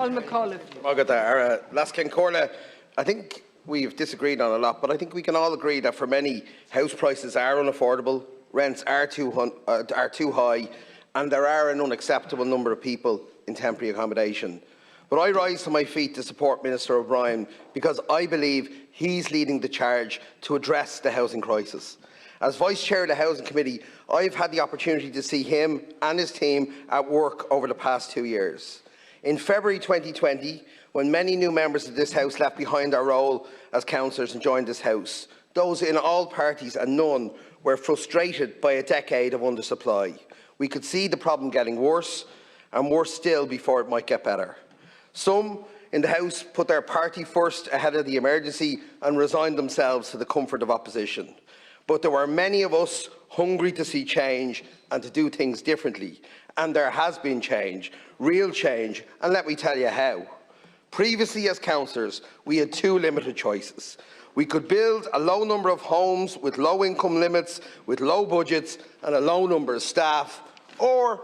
Laskin Corla, I think we've disagreed on a lot, but I think we can all agree that for many, house prices are unaffordable, rents are too high, and there are an unacceptable number of people in temporary accommodation. But I rise to my feet to support Minister O'Brien because I believe he's leading the charge to address the housing crisis. As Vice Chair of the Housing Committee, I've had the opportunity to see him and his team at work over the past 2 years. In February 2020, when many new members of this House left behind their role as councillors and joined this House, those in all parties and none were frustrated by a decade of undersupply. We could see the problem getting worse, and worse still before it might get better. Some in the House put their party first ahead of the emergency and resigned themselves to the comfort of opposition. But there were many of us hungry to see change and to do things differently. And there has been change, real change, and let me tell you how. Previously, as councillors, we had two limited choices. We could build a low number of homes with low income limits, with low budgets and a low number of staff, or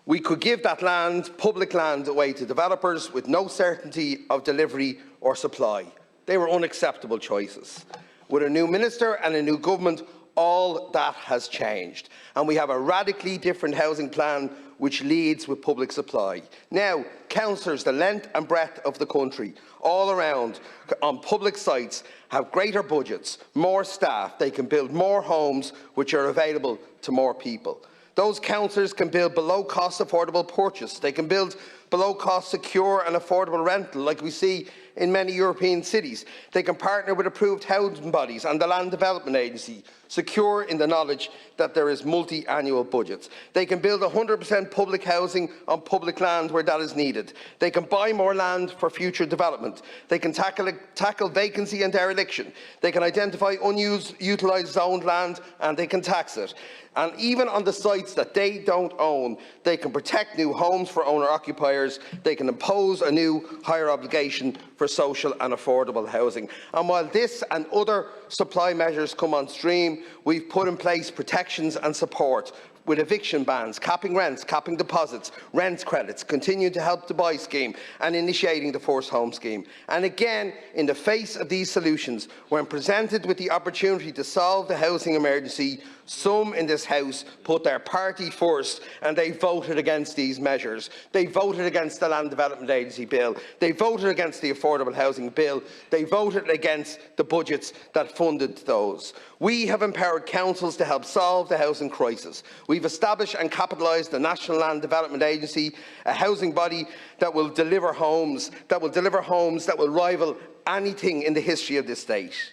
we could give that land, public land, away to developers with no certainty of delivery or supply. They were unacceptable choices. With a new minister and a new government, all that has changed, and we have a radically different housing plan which leads with public supply. Now, councillors, the length and breadth of the country, all around, on public sites, have greater budgets, more staff. They can build more homes which are available to more people. Those councillors can build below-cost affordable purchase. They can build below-cost secure and affordable rental, like we see in many European cities. They can partner with approved housing bodies and the Land Development Agency, secure in the knowledge that there is multi-annual budgets. They can build 100% public housing on public land where that is needed. They can buy more land for future development. They can tackle vacancy and dereliction. They can identify unutilised zoned land and they can tax it. And even on the sites that they don't own, they can protect new homes for owner-occupiers. They can impose a new higher obligation for social and affordable housing. And while this and other supply measures come on stream, we've put in place protections and support with eviction bans, capping rents, capping deposits, rent credits, continuing to Help to Buy scheme and initiating the Forced Home scheme. And again, in the face of these solutions, when presented with the opportunity to solve the housing emergency, some in this House put their party first and they voted against these measures. They voted against the Land Development Agency bill. They voted against the Affordable Housing bill. They voted against the budgets that funded those. We have empowered councils to help solve the housing crisis. We've established and capitalised the National Land Development Agency, a housing body that will deliver homes that will rival anything in the history of this state.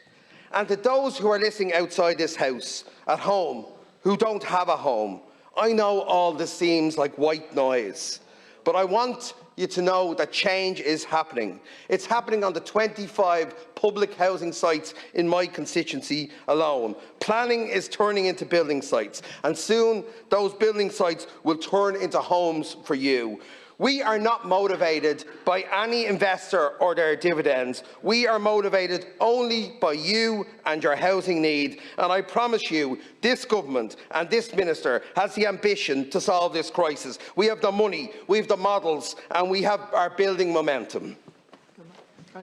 And to those who are listening outside this House, at home, who don't have a home, I know all this seems like white noise, but I want you to know that change is happening. It's happening on the 25 public housing sites in my constituency alone. Planning is turning into building sites, and soon those building sites will turn into homes for you. We are not motivated by any investor or their dividends. We are motivated only by you and your housing need. And I promise you, this government and this minister has the ambition to solve this crisis. We have the money, we have the models, and we have our building momentum.